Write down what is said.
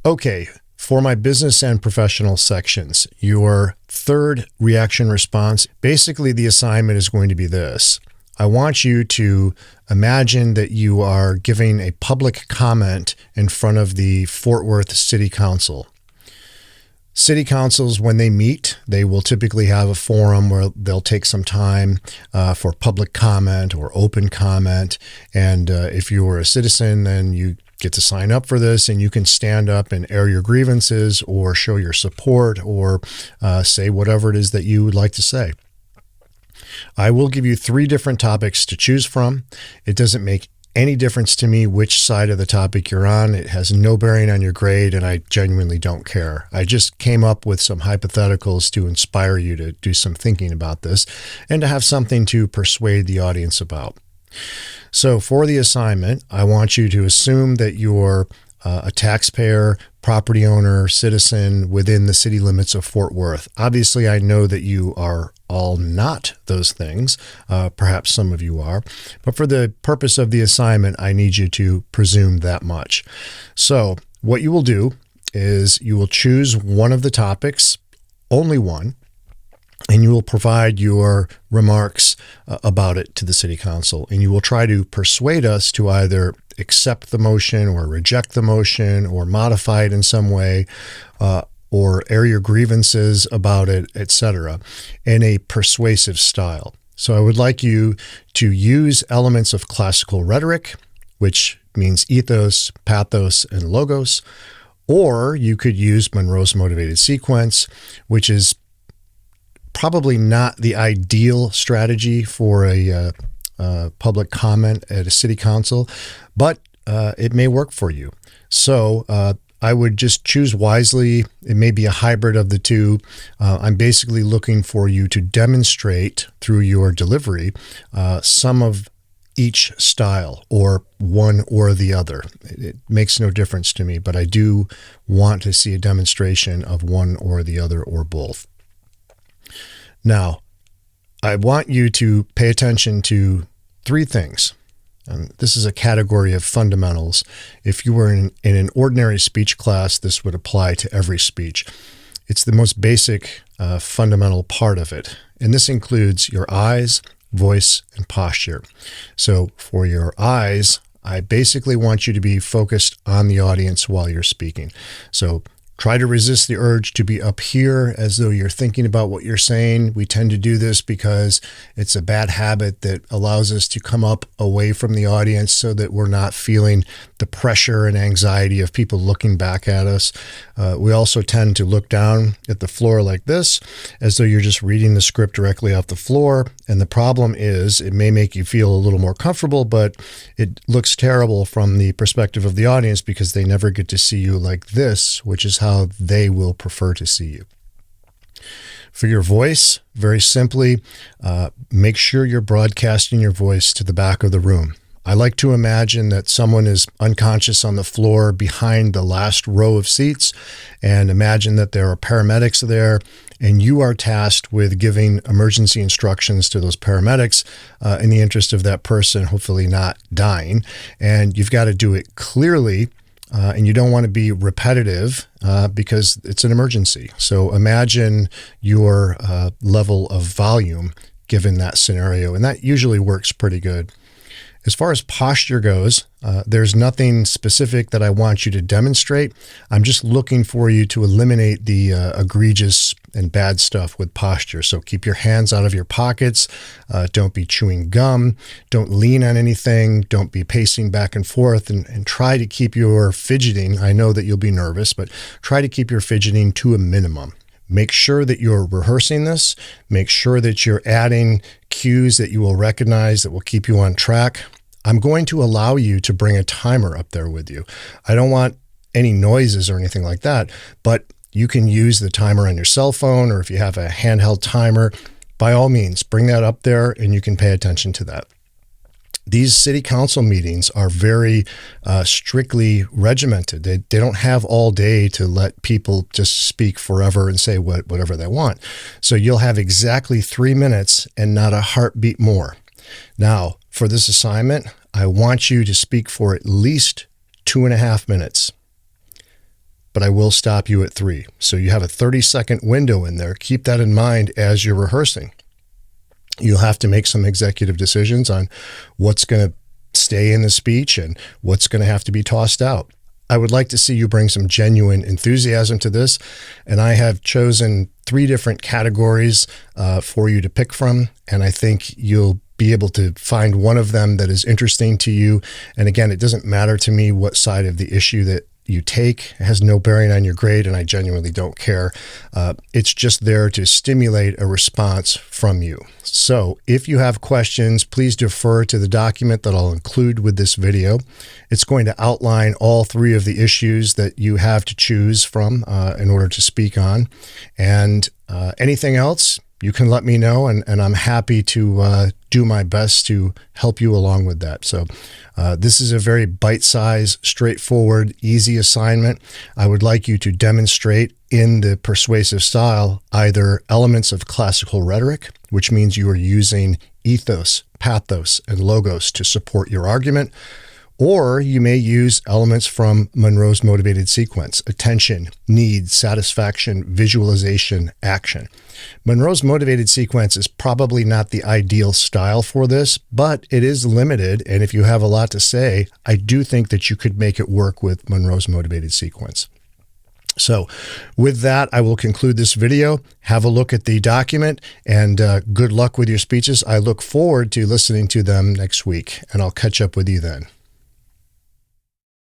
Okay, for my business and professional sections, your third reaction response, basically the assignment is going to be this. I want you to imagine that you are giving a public comment in front of the Fort Worth City Council. City councils, when they meet, they will typically have a forum where they'll take some time for public comment or open comment. And if you are a citizen, then you get to sign up for this, and you can stand up and air your grievances or show your support or say whatever it is that you would like to say. I will give you 3 different topics to choose from. It doesn't make any difference to me which side of the topic you're on. It has no bearing on your grade, and I genuinely don't care. I just came up with some hypotheticals to inspire you to do some thinking about this and to have something to persuade the audience about. So for the assignment, I want you to assume that you're a taxpayer, property owner, citizen within the city limits of Fort Worth. Obviously, I know that you are all not those things. Perhaps some of you are. But for the purpose of the assignment, I need you to presume that much. So what you will do is you will choose one of the topics, only one, and you will provide your remarks about it to the city council. And you will try to persuade us to either accept the motion or reject the motion or modify it in some way, or air your grievances about it, etc., in a persuasive style. So I would like you to use elements of classical rhetoric, which means ethos, pathos, and logos, or you could use Monroe's motivated sequence, which is probably not the ideal strategy for a public comment at a city council, but it may work for you. So I would just choose wisely. It may be a hybrid of the two. I'm basically looking for you to demonstrate through your delivery some of each style, or one or the other. It makes no difference to me, but I do want to see a demonstration of one or the other or both. Now, I want you to pay attention to 3 things. This is a category of fundamentals. If you were in an ordinary speech class, this would apply to every speech. It's the most basic fundamental part of it. And this includes your eyes, voice, and posture. So for your eyes, I basically want you to be focused on the audience while you're speaking. So try to resist the urge to be up here as though you're thinking about what you're saying. We tend to do this because it's a bad habit that allows us to come up away from the audience so that we're not feeling the pressure and anxiety of people looking back at us. We also tend to look down at the floor like this, as though you're just reading the script directly off the floor. And the problem is it may make you feel a little more comfortable, but it looks terrible from the perspective of the audience because they never get to see you like this, which is how they will prefer to see you. For your voice, very simply, make sure you're broadcasting your voice to the back of the room. I like to imagine that someone is unconscious on the floor behind the last row of seats, and imagine that there are paramedics there, and you are tasked with giving emergency instructions to those paramedics in the interest of that person hopefully not dying. And you've got to do it clearly, and you don't want to be repetitive because it's an emergency. So imagine your level of volume given that scenario, and that usually works pretty good. As far as posture goes, there's nothing specific that I want you to demonstrate. I'm just looking for you to eliminate the egregious and bad stuff with posture. So keep your hands out of your pockets. Don't be chewing gum. Don't lean on anything. Don't be pacing back and forth, and try to keep your fidgeting. I know that you'll be nervous, but try to keep your fidgeting to a minimum. Make sure that you're rehearsing this. Make sure that you're adding cues that you will recognize that will keep you on track. I'm going to allow you to bring a timer up there with you. I don't want any noises or anything like that, but you can use the timer on your cell phone, or if you have a handheld timer, by all means, bring that up there and you can pay attention to that. These city council meetings are very strictly regimented. They don't have all day to let people just speak forever and say whatever they want. So you'll have exactly 3 minutes and not a heartbeat more. Now, for this assignment, I want you to speak for at least 2.5 minutes. but I will stop you at 3. So you have a 30-second window in there. Keep that in mind as you're rehearsing. You'll have to make some executive decisions on what's going to stay in the speech and what's going to have to be tossed out. I would like to see you bring some genuine enthusiasm to this, and I have chosen 3 different categories for you to pick from, and I think you'll be able to find one of them that is interesting to you. And again, it doesn't matter to me what side of the issue that you take. It has no bearing on your grade, and I genuinely don't care. It's just there to stimulate a response from you. So if you have questions, please defer to the document that I'll include with this video. It's going to outline all 3 of the issues that you have to choose from in order to speak on. And anything else, you can let me know, and I'm happy to do my best to help you along with that. So this is a very bite-sized, straightforward, easy assignment. I would like you to demonstrate in the persuasive style either elements of classical rhetoric, which means you are using ethos, pathos, and logos to support your argument, or you may use elements from Monroe's motivated sequence: attention, need, satisfaction, visualization, action. Monroe's motivated sequence is probably not the ideal style for this, but it is limited. And if you have a lot to say, I do think that you could make it work with Monroe's motivated sequence. So with that, I will conclude this video. Have a look at the document, and good luck with your speeches. I look forward to listening to them next week, and I'll catch up with you then.